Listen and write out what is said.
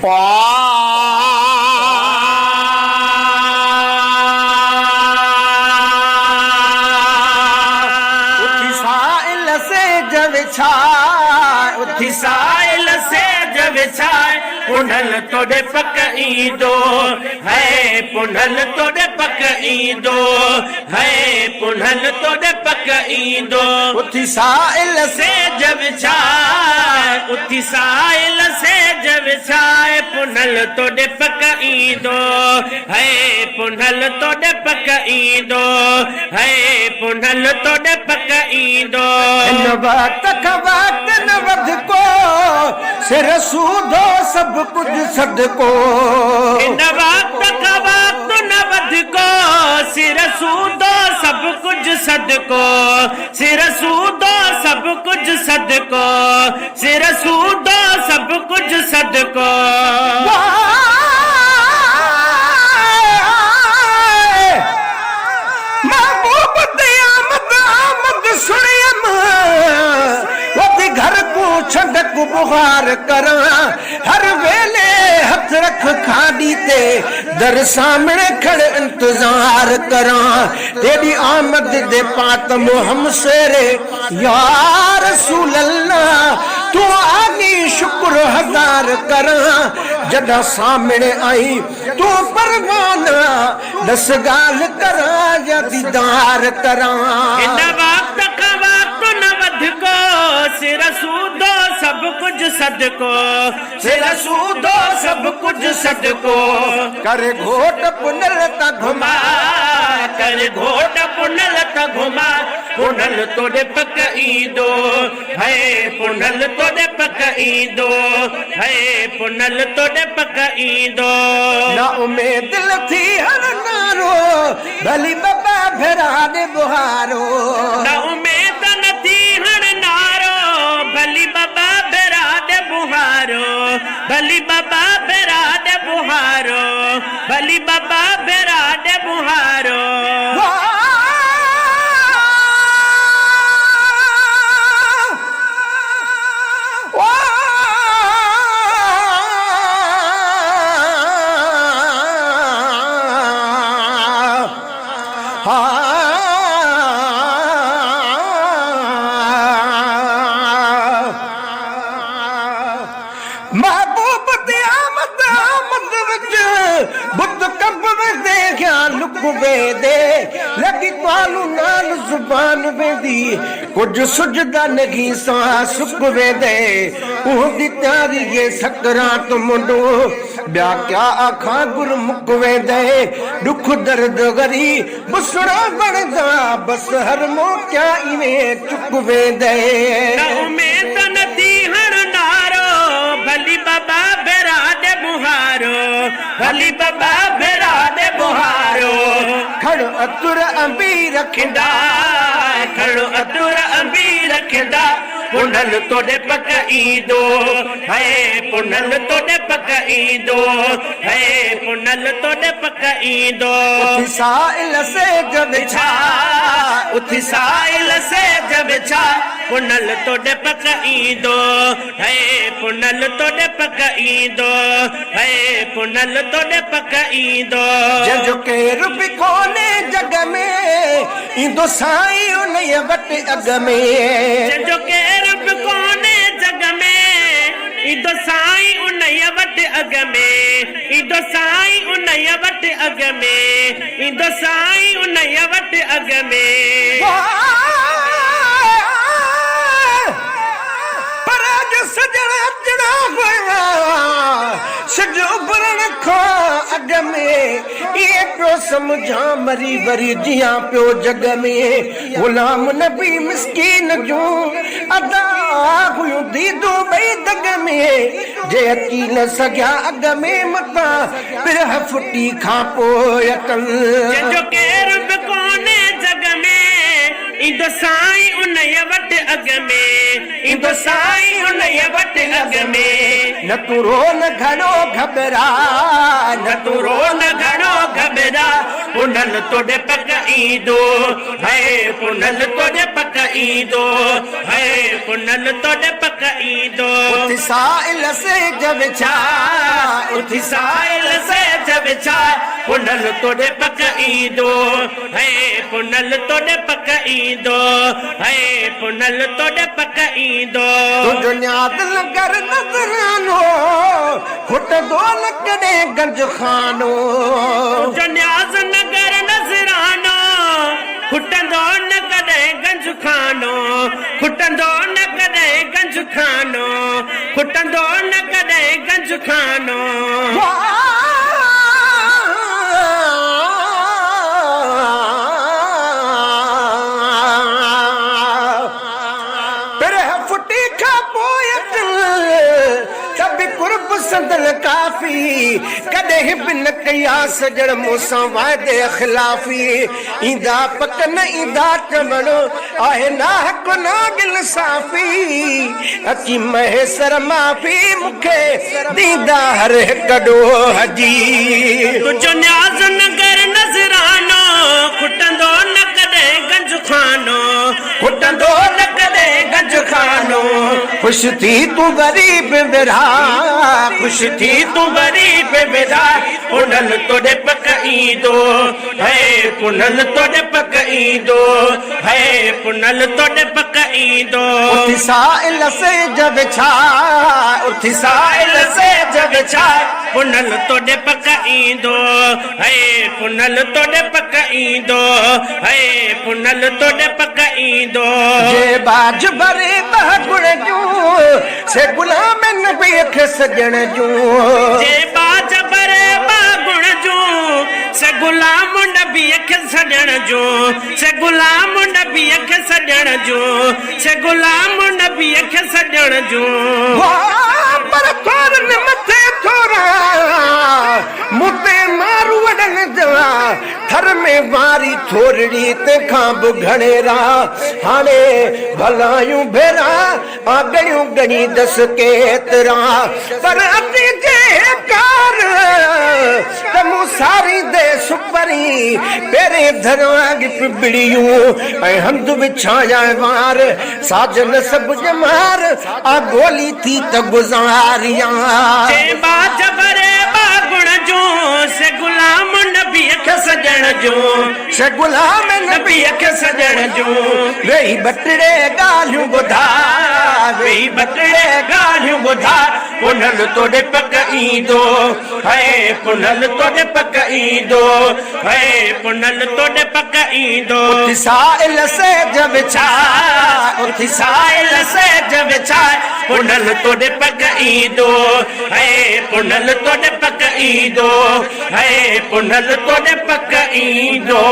उठी साइल से जब छाए, उठी साइल से जब छाए, पुनल तोड़े पक ईंदो है, पुनल तोड़े पक ईंदो है, पुनल तोड़े पक ईंदो। उठी साइल से जब छाए, उठी साइल से जब छाए, पुनल तोड़े पक ईंदो है, पुनल तोड़े पक ईंदो है, पुनल तोड़े पक ईंदो। इन वक्त का वक्त न वध को सिर सूधो सब कुछ सदको, इन वक्त का वक्त न वध को सिर सूधो सब कुछ सदको, सिर सूधो सब कुछ सदको, सिर सूधो सब कुछ सदको। महबूब दयामत आमद सुनियम वती घर को छडक बुहार करा, हर वेले हथ रख खादी ते दर सामने खड़े इंतजार करा, तेरी आमद दे पातम हम सेरे या रसूल अल्लाह, तू आगी शुक्र हजार करा, जदा सामने आई तू परवाना दस गाल करा या दीदार करा। इन वक्त का वक्त न वध को सिर सूदो सब कुछ सदको, सिर सूदो सब कुछ सदको। कर घोट पुनल ता घुमा, कर घोट पुनल ता घुमा, पुनल तोड़े पक ईंदो है, पुनल तोड़े पक ईंदो है, पुनल तोड़े पक ईंदो। ना उम्मीद थी हर नारो भली बाबा भेरा दे बुहारो, ना उम्मीद न थी हर नारो भली बाबा भेरा दे बुहारो, भली बाबा भेरा दे बुहारो, भली बाबा भेरा दे बुहारो। महबूब दयामत आमद विच बुत कब दे क्या लुकवे दे, लगी तालू नाल जुबान वेदी, कुछ सुजदा नहीं सा सुकवे दे, उहदी त्यारी ये सकरात मुंडो, ब्या क्या आखा गुर मुकवे दे, दुख दर्द गरी बुसड़ा बन जा, बस हर मो क्या इवें चुकवे दे। ना उम्मीद नदी हर नारो भली बाबा भेरा दे बुहारो, भली बाबा भेरा दे बुहारो। खड़ो अतुर अंबी रखंदा, खड़ो अतुर अंबी रखंदा, पुनल तोड़े पक ईंदो है, पुनल तोड़े पक ईंदो है, पुनल तोड़े पक ईंदो। उठी साइल से जब छा, उठी साइल से जब छा, पुनल तोड़े पक ईंदो है, पुनल तोड़े पक ईंदो है, पुनल तोड़े पक ईंदो। जंहिंजो केरु बि कोन्हे जग में ईंदो साईं उन वट अग में, जंहिंजो केरु बि कोन्हे जग में ईंदो साईं उन वट अग में, ईंदो साईं उन वट अग में, ईंदो साईं उन वट अग में। पर अज सजण अचणा हुआ सजो बरण खां अग में, ये पियो समझा मरी वरी जिया पियो जग में, गुलाम नबी मिस्कीन जूं अदा हुयूं दीदो बई दग में, जे अची न सघिया अग में मता पिरह फुटी खां पोइ अकल। जंहिंजो केरु बि कोन्हे जग में ईंदो साईं उन वट अग में, ईंदो साईं उन वट अग में। न तू रो न घणो घबरा, न तू रो न घणो घबरा, पुनल तोड़े पक ईंदो है, पुनल तोड़े पक ईंदो है, पुनल तोड़े पक ईंदो। उठ साइल से जब छा, उठी साइल से जब चाय पुनल तोड़े पकई दो है पुनल तोड़े पकई दो है पुनल तोड़े पकई दो तुझ न्याद लगर नजरानो खुट दो लकड़े गंज खानो जो न्याज नगर नजरानो खुटंदो न कदे गंज खानो खुटंदो न कदे गंज खानो खुटंदो न कदे गंज खानो फुटी खा पोयत सभी कुर्ब संदल काफी कदे बिन कया सजण मूसां वादे खिलाफी इंदा पक न इंदा चमणो आहे ना हक ना गिल साफी अची महेसर माफी मुखे दीदा हर कॾो हजी तुझो न्याज़ नगर नज़रानो खुटंदो न कदे गंज खानो खुटंदो न कदे गंज खानो खुश थी तू गरीब विरहा खुश थी तू गरीब विरहा पुनल तोड़े पकई दो है पुनल तोड़े पकई दो है पुनल तोड़े पकई दो उठी साइल से जब छा उठी साइल से जब छा पुनल तोड़े पकई दो है पुनल तोड़े पकई दो है पुनल तोड़े पकई दो जे बाज भरे बहगुण जूं से गुलाम नबी खे सजण जूं जे बाज भरे बहगुण जूं से गुलाम नबी खे सजण जूं से गुलाम नबी खे सजण जूं से गुलाम नबी खे सजण जूं वाह पर थोरन मथे थोरा मुते मारू वडन जवा थर में मारी थोरड़ी ते खां बुघणेरा हाणे भलायूं भेरा आगणियूं गणी दस केतरा पर अति जे कार तमु सारी दे सुपरी पेरे धरवाग पिबड़ियूं ऐं हंध विछाया वार साजन सब जमार आ गोली थी त गुजारिया जे बाज भरे बागुण जूं से गुलाम नबी खे सजण जूं से गुलाम नबी खे सजण जूं वेही बटड़े ॻाल्हियूं ॿुधा वेही बटड़े ॻाल्हियूं ॿुधा पुनल तोड़े पकई दो है पुनल तोड़े पकई दो है पुनल तोड़े पकई दो उठी साइल से जब छा उठी साइल से जब छा पुनल तोड़े पकई दो है पुनल तोड़े पकई दो है पुनल तोड़े पकई दो